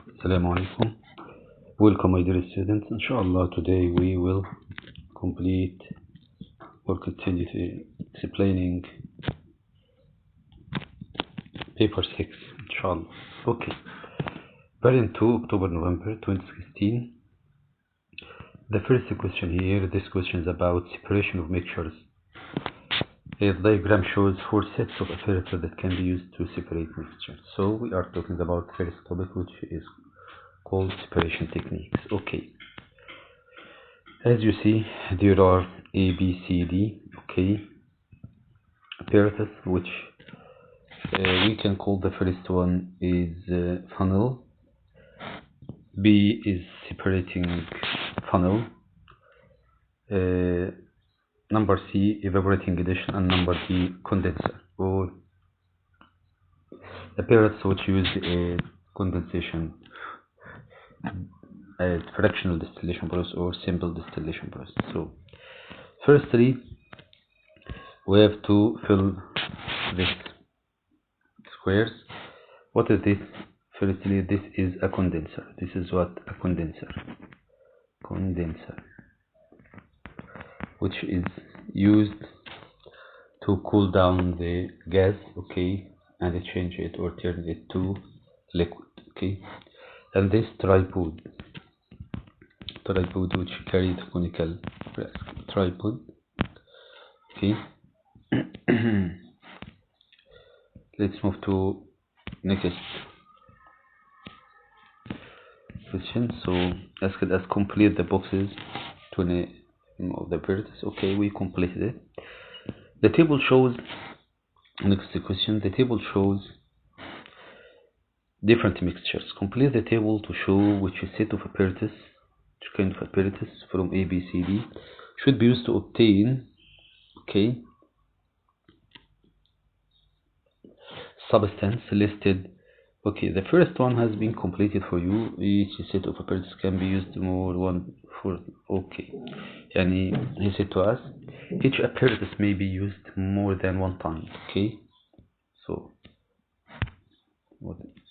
Assalamu alaikum. Welcome, my dear students. Inshallah, today we will complete or continue to explaining paper 6. Inshallah. Okay. Variant 2, October, November 2016. The first question here, this question is about separation of mixtures. A diagram shows 4 sets of apparatus that can be used to separate mixtures. So we are talking about the first topic, which is called separation techniques. Okay. As you see, there are A, B, C, D, okay, apparatus, which we can call the first one is funnel, B is separating funnel, number C evaporating addition, and number D condenser, or apparatus which use a condensation, a fractional distillation process or simple distillation process. So firstly, we have to fill this squares. What is this? Firstly, this is a condenser. This is what? A condenser. Condenser, which is used to cool down the gas, okay, and change it or turn it to liquid, okay. And this tripod which carried conical tripod, okay. Let's move to next question. So asked us complete the boxes to the of the apparatus. Okay, we completed it. The table shows, next question, the table shows different mixtures. Complete the table to show which set of apparatus, which kind of apparatus from A, B, C, D should be used to obtain, okay, substance listed. Okay, the first one has been completed for you. Each set of apparatus can be used more one for, okay, yani he said to us each apparatus may be used more than one time, okay. So what is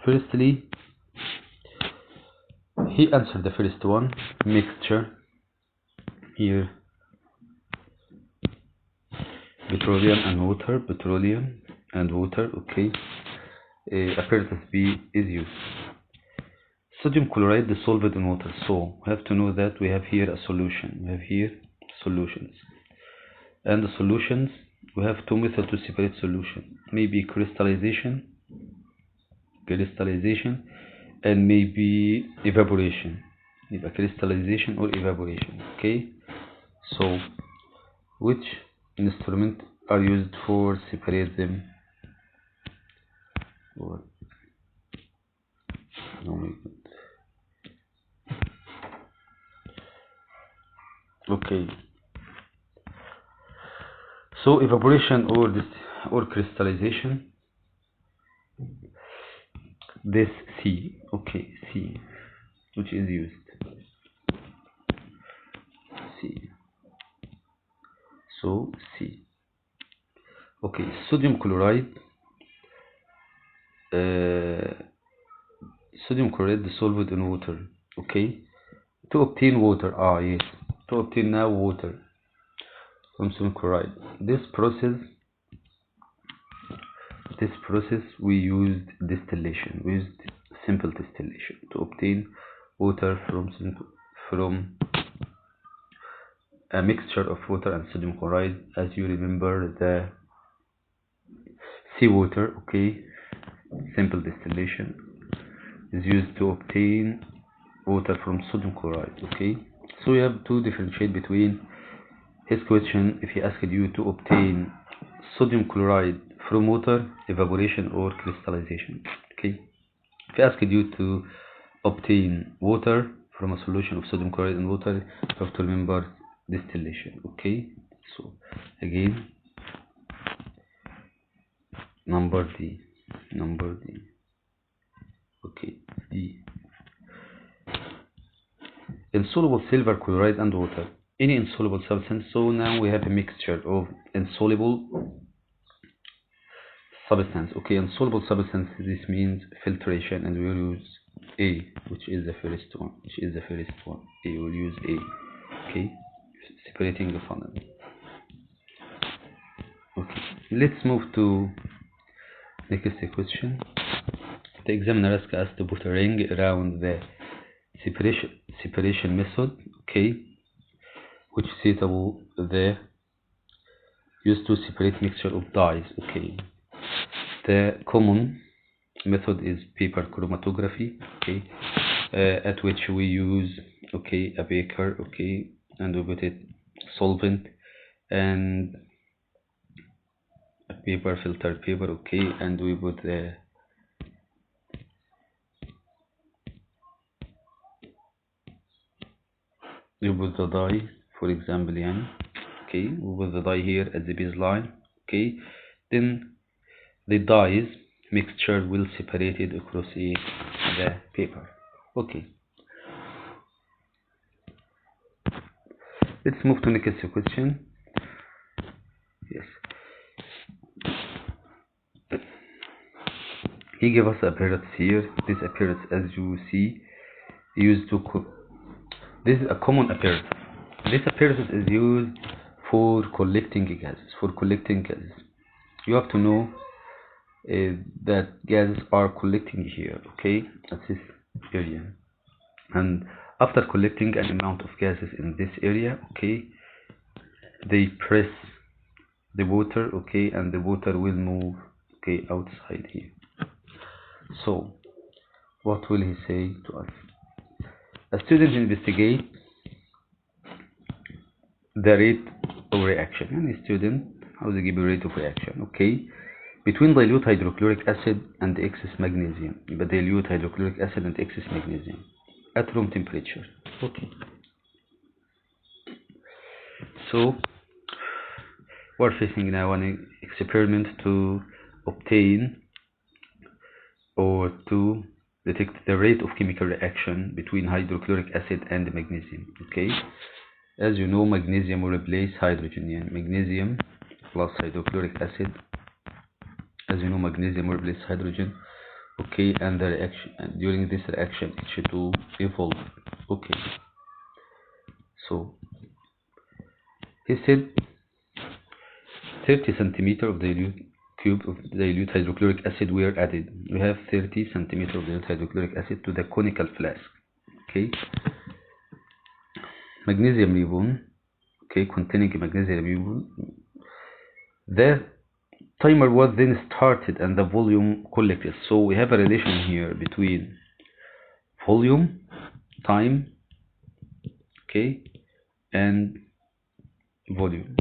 firstly, he answered the first one, mixture, here petroleum and water, okay. Apparatus B is used. Sodium chloride dissolved in water. So we have to know that we have here a solution. We have here solutions, and the solutions, we have two methods to separate solution. Maybe crystallization, and maybe evaporation. Either crystallization or evaporation. Okay. So which instrument are used for separate them? Or no, okay. So evaporation or crystallization, this C, okay, C, which is used, C. So C. Okay, sodium chloride dissolved in water, okay. To obtain water, yes, to obtain now water from sodium chloride. This process we used distillation. We used simple distillation to obtain water from a mixture of water and sodium chloride. As you remember, the seawater, okay, simple distillation is used to obtain water from sodium chloride, okay. So we have to differentiate between his question. If he asked you to obtain sodium chloride from water, evaporation or crystallization, okay. If he asked you to obtain water from a solution of sodium chloride in water, you have to remember distillation, okay. So again, number D, okay, D. Insoluble silver chloride and water, any insoluble substance. So now we have a mixture of insoluble substance. Okay, insoluble substance, this means filtration, and we will use A, which is the first one. A, we'll use A. Okay, separating the funnel. Okay, let's move to next question. The examiner asks us to put a ring around the separation method, okay, which is suitable the used to separate mixture of dyes. Okay, the common method is paper chromatography, okay, at which we use, okay, a beaker, okay, and we put it solvent and a paper, filtered paper, okay, and we put the dye, for example, يعني. Okay, we put the dye here at the baseline, okay, then the dyes mixture will separate it across the paper. Okay, let's move to next question. Yes, he gave us apparatus here. This apparatus, as you see, used to this is a common apparatus. This apparatus is used for collecting gases. You have to know that gases are collecting here, okay, at this area, and after collecting an amount of gases in this area, okay, they press the water, okay, and the water will move, okay, outside here. So what will he say to us? A student investigate the rate of reaction. Any student, how they give a rate of reaction, okay, between dilute hydrochloric acid and excess magnesium. But dilute hydrochloric acid and excess magnesium at room temperature. Okay, so we're facing now an experiment to obtain or to detect the rate of chemical reaction between hydrochloric acid and magnesium. Okay, as you know, magnesium will replace hydrogen, and magnesium plus hydrochloric acid, as you know, magnesium will replace hydrogen, okay, and the reaction, and during this reaction H2 evolve. Okay, so he said 30 centimeter of dilute cube of dilute hydrochloric acid were added. We have 30 centimeter of dilute hydrochloric acid to the conical flask, okay, magnesium ribbon, okay, containing magnesium ribbon. The timer was then started and the volume collected. So we have a relation here between volume, time, okay, and volume.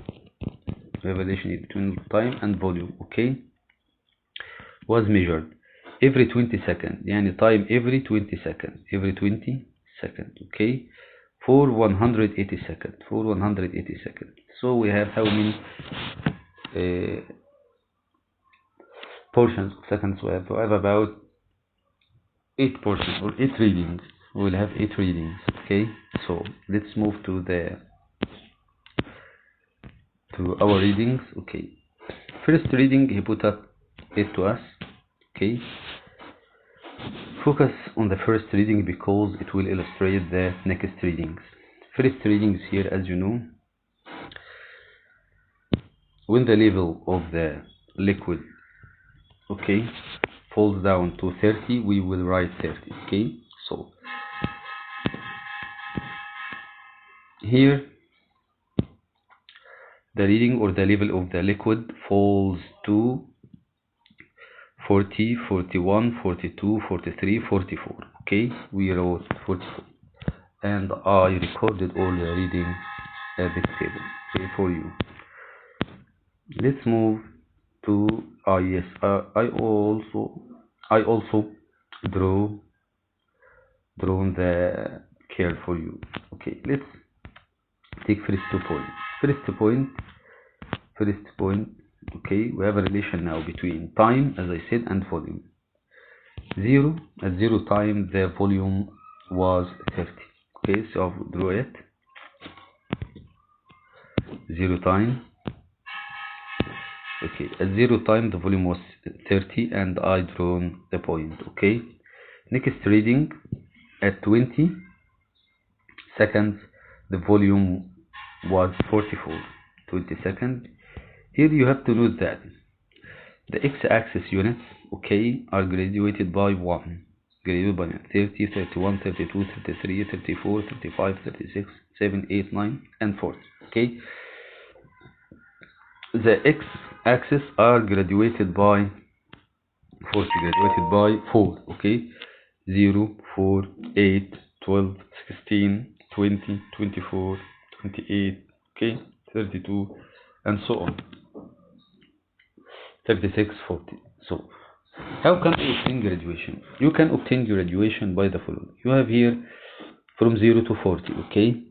We have a relation between time and volume, okay, was measured every 20 seconds, yani time every 20 seconds, okay, for 180 seconds. So we have how many portions of seconds? We have about 8 portions or 8 readings. We will have 8 readings, okay. So let's move to our readings. Okay, first reading, he put up it to us, okay. Focus on the first reading because it will illustrate the next readings. First readings here, as you know, when the level of the liquid, okay, falls down to 30, we will write 30, okay. So here the reading or the level of the liquid falls to 40, 41, 42, 43, 44, okay. We wrote 44 and I recorded all the readings at this table, okay, for you. Let's move to yes, I also drawn the curve for you. Okay, let's take first point. Okay, we have a relation now between time, as I said, and volume. At 0 time the volume was 30. Okay, so I'll draw it. 0 time Okay, at 0 time the volume was 30 and I drawn the point. Okay, next reading at 20 seconds the volume was 44. 20 seconds. Here you have to note that the x-axis units, okay, are graduated by 1. Graduated by 30, 31, 32, 33, 34, 35, 36, 7, 8, 9, and 40. Okay. The x-axis are graduated by 40, graduated by 4. Okay. 0, 4, 8, 12, 16, 20, 24, 28, okay, 32, and so on. 36, 40. So, how can you obtain graduation? You can obtain graduation by the following. You have here from 0 to 40, okay,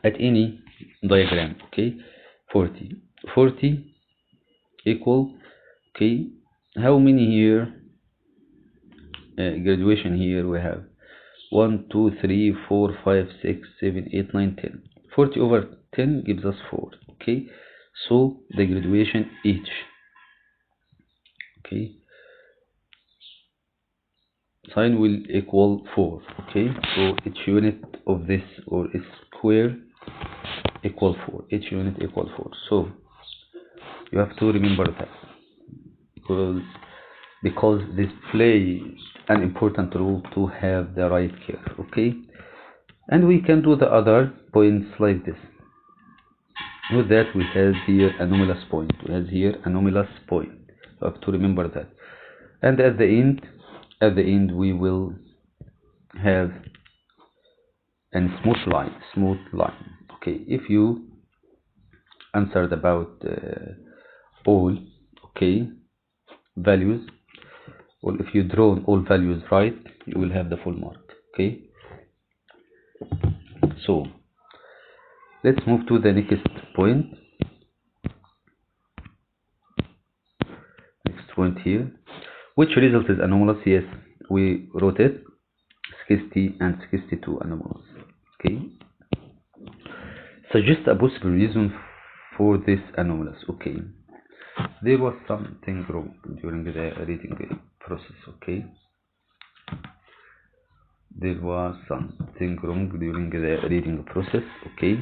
at any diagram, okay, 40. 40 equal, okay, how many here, graduation here we have 1, 2, 3, 4, 5, 6, 7, 8, 9, 10. 40 over 10 gives us 4, okay, so the graduation each, okay, sign will equal 4. Okay, so each unit of this or its square equal 4, each unit equal 4. So you have to remember that because this plays an important role to have the right curve. Okay, and we can do the other points like this. With that we have here anomalous point, we have here anomalous point. You have to remember that, and at the end we will have a smooth line. Okay, if you answered about all, okay, values, or if you draw all values right, you will have the full mark. Okay, so let's move to the next point. Next point here, which result is anomalous? Yes, we wrote it, 60 and 62 anomalous. Okay, suggest a possible reason for this anomalous. Okay, there was something wrong during the reading process. Okay, there was something wrong during the reading process. Okay,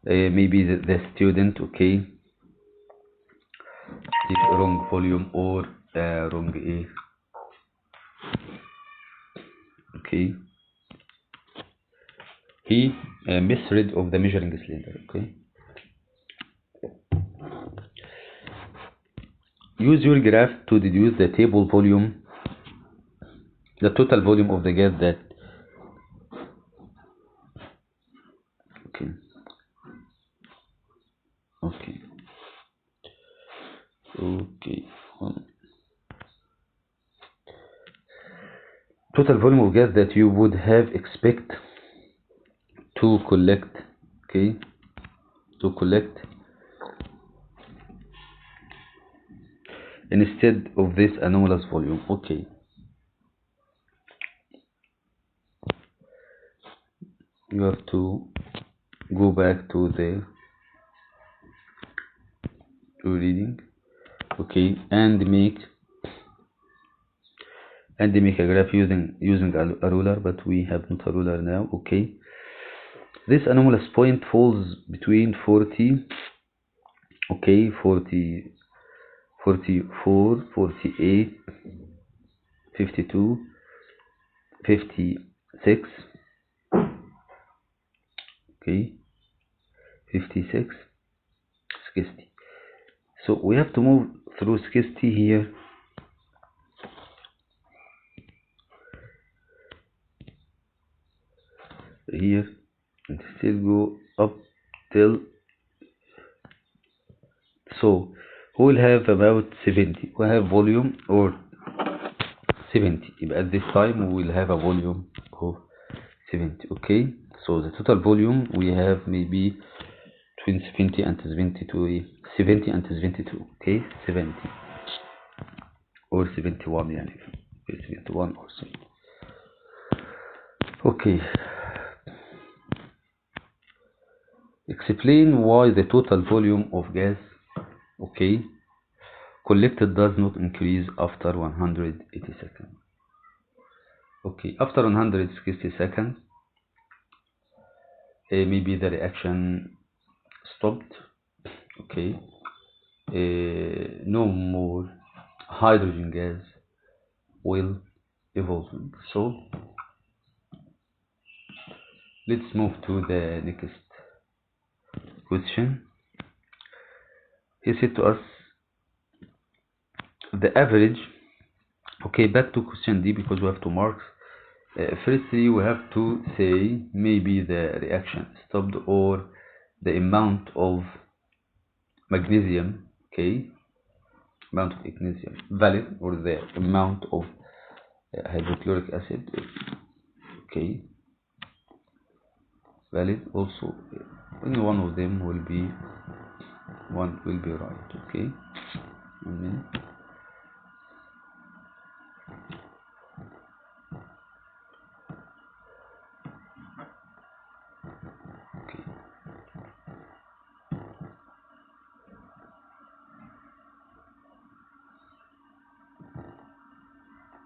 maybe the student, okay, the wrong volume or wrong A. Okay, he misread of the measuring cylinder. Okay, use your graph to deduce the table volume, the total volume of the gas that, okay, okay, okay, total volume of gas that you would have expect to collect, okay, to collect instead of this anomalous volume. Okay, you have to go back to the reading, okay, and make a graph using a ruler, but we have not a ruler now. Okay, this anomalous point falls between 40, okay, 40, 44, 48, 52, 56, okay, 56, 60. So we have to move through 60 here. Here and still go up till, so we will have about 70. We have volume or 70. At this time we will have a volume of 70. Okay, so the total volume we have maybe between 70 and 72, 70 and 72. Okay, 70 or 71, يعني 71 or so. Okay, explain why the total volume of gas, okay, collected does not increase after 180 seconds. Okay, after 160 seconds, maybe the reaction stopped. Okay, no more hydrogen gas will evolve. So let's move to the next question. He said to us the average. Okay, back to question D because we have 2 marks. Firstly, we have to say maybe the reaction stopped or the amount of magnesium, okay, amount of magnesium valid, or the amount of hydrochloric acid, okay, valid. Also, only one of them will be right. Okay, okay.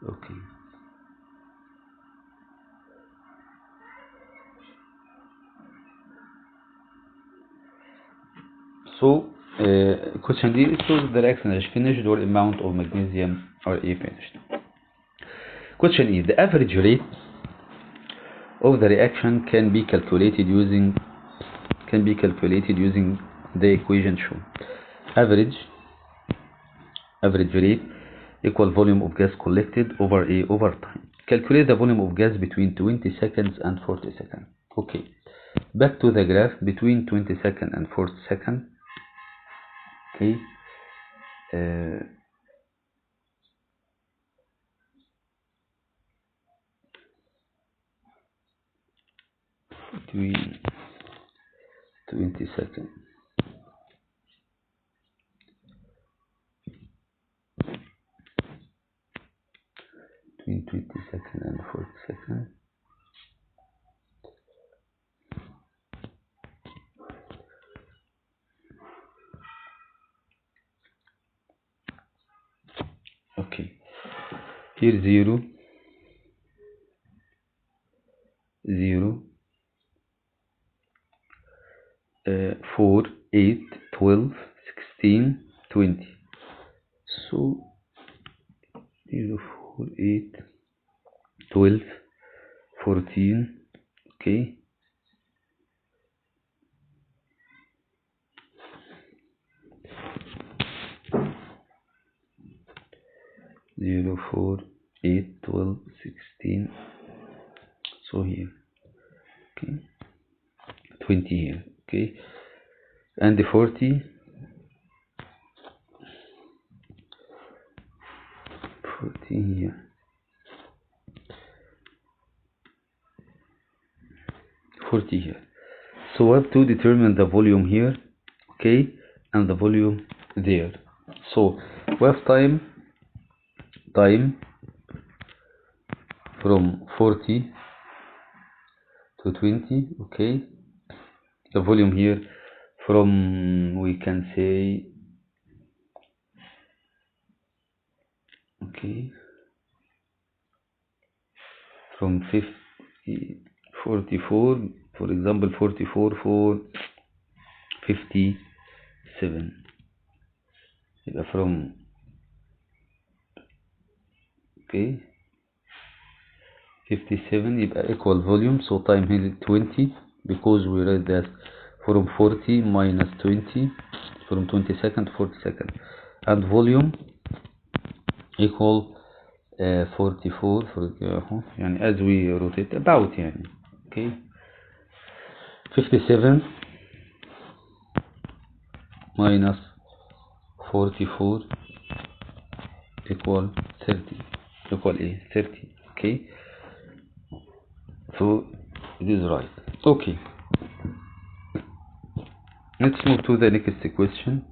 Okay. So, question D, so the reaction is finished or amount of magnesium or A finished. Question E, the average rate of the reaction can be calculated using the equation shown. Average rate equal volume of gas collected over A over time. Calculate the volume of gas between 20 seconds and 40 seconds. Okay, back to the graph between 20 seconds and 40 seconds. Okay, between 20 seconds between 20 seconds and 40 seconds. Okay, here 0, 4, 8, 12, 16, 20. So 0, 4, 8, 12, 14. Okay, 0, 4, 8, 12, 16. So here, okay, 20 here. Okay, and the 40 here, 40 here. So we have to determine the volume here, okay, and the volume there. So we have time from 40 to 20. Okay, the volume here from, we can say, okay, from 50, 44, for example, 44 for 57. From, okay, 57 يبقى equal volume. So time here 20 because we read that from 40 minus 20, from 20 second to 40 second, and volume equal 44 يعني as we wrote it about يعني. Okay, 57 minus 44 equal 30, equal A, 30. Okay, so it is right. Okay, let's move to the next question.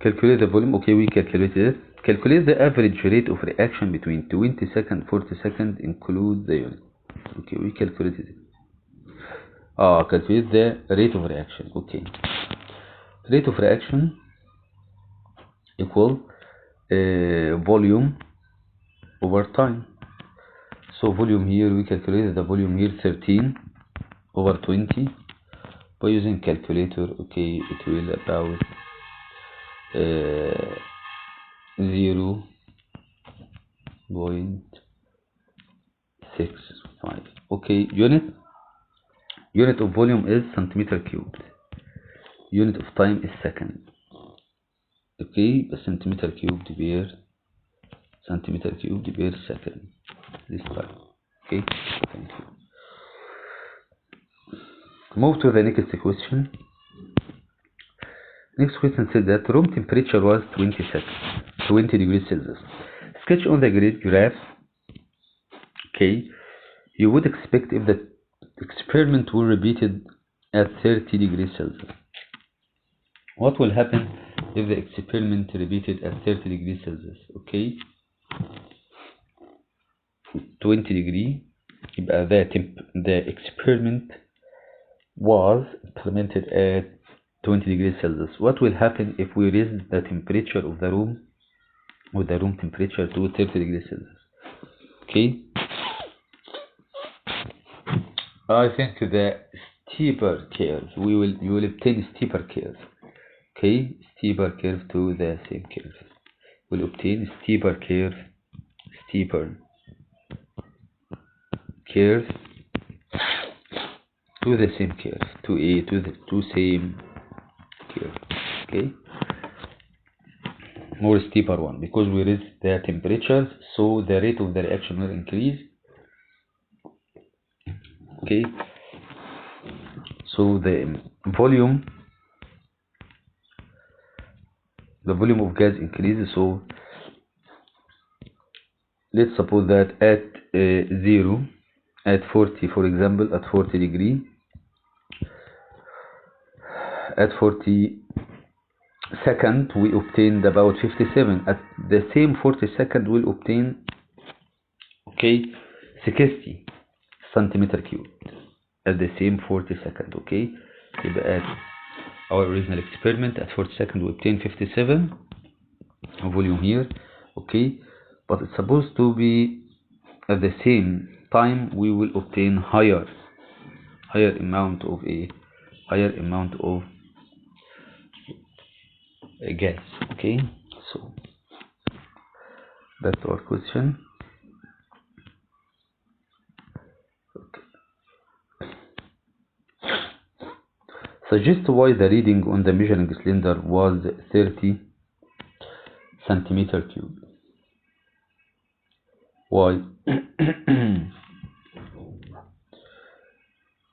Calculate the volume. Okay, we calculated it. Calculate the average rate of reaction between 20 seconds 40 seconds, include the unit. Okay, we calculated it. Calculate the rate of reaction. Okay, rate of reaction equal volume over time. So volume here, we calculated the volume here 13 over 20 by using calculator. Okay, it will about 0.65. okay, unit of volume is centimeter cubed, unit of time is second. Okay, centimeter cubed per second this time. Okay, thank you. Move to the next question. Next question said that room temperature was 20 degrees Celsius. Sketch on the grid graph. Okay, you would expect if the experiment were repeated at 30 degrees Celsius. What will happen if the experiment repeated at 30 degrees Celsius? Okay, 20 degree, the experiment was implemented at 20 degrees Celsius. What will happen if we raise the temperature of the room with the room temperature to 30 degrees Celsius? Okay, I think the steeper curve, you will obtain steeper curve. Okay, steeper curve to the same curve. We'll obtain steeper curve to the same curve, to same curve. Okay, more steeper one, because we raise the temperature, so the rate of the reaction will increase. Okay, so the volume of gas increases. So let's suppose that at 40, for example, at 40 degree, at 40 second we obtained about 57. At the same 40 second we'll obtain, okay, 60 centimeter cubed at the same 40 second. Okay, at our original experiment at 40 second we obtain 57 volume here. Okay, but it's supposed to be at the same time we will obtain higher amount of gas. Okay, so that's our question. Okay. Suggest why the reading on the measuring cylinder was 30 centimeter cube. Why?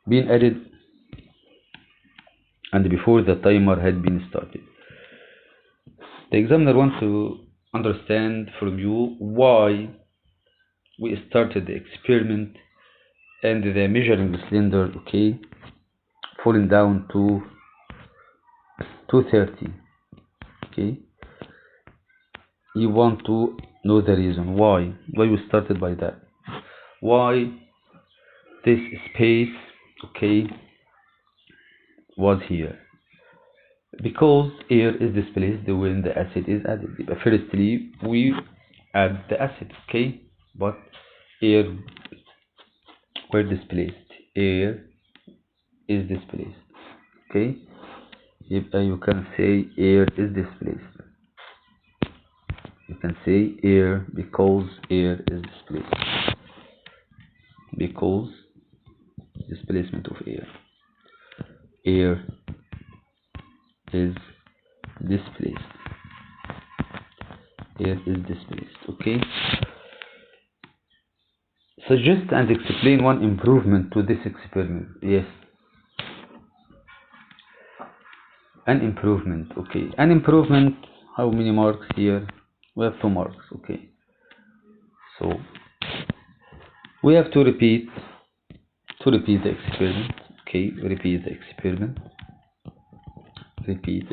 Being added and before the timer had been started. The examiner wants to understand from you why we started the experiment and the measuring cylinder, okay, falling down to 230. Okay, you want to know the reason why we started by that, why this space, okay, was here. Because air is displaced when the acid is added. Firstly we add the acid, okay, but air were displaced, air is displaced. Okay, you can say air is displaced, you can say air because air is displaced, because displacement of air is displaced, okay. Suggest and explain one improvement to this experiment. Yes, an improvement. Okay, an improvement. How many marks here? We have 2 marks. Okay, so we have to repeat the experiment. Okay, repeat the experiment. Okay, repeat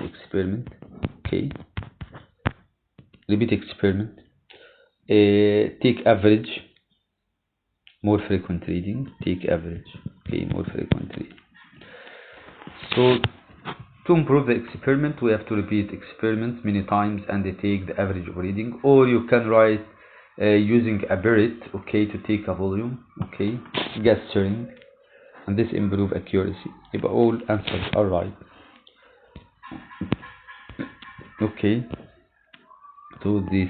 experiment. Take average, more frequent reading. Take average. Okay, more frequent reading. So To improve the experiment, we have to repeat experiments many times and take the average of reading, or you can write using a Barrett, okay, to take a volume, okay, gas stirring, and this improve accuracy. If all answers are right, okay, so this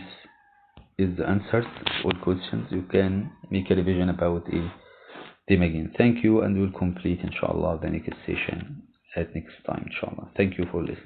is the answers all questions. You can make a revision about them again. Thank you, and we'll complete inshallah the next session at next time inshallah. Thank you for listening.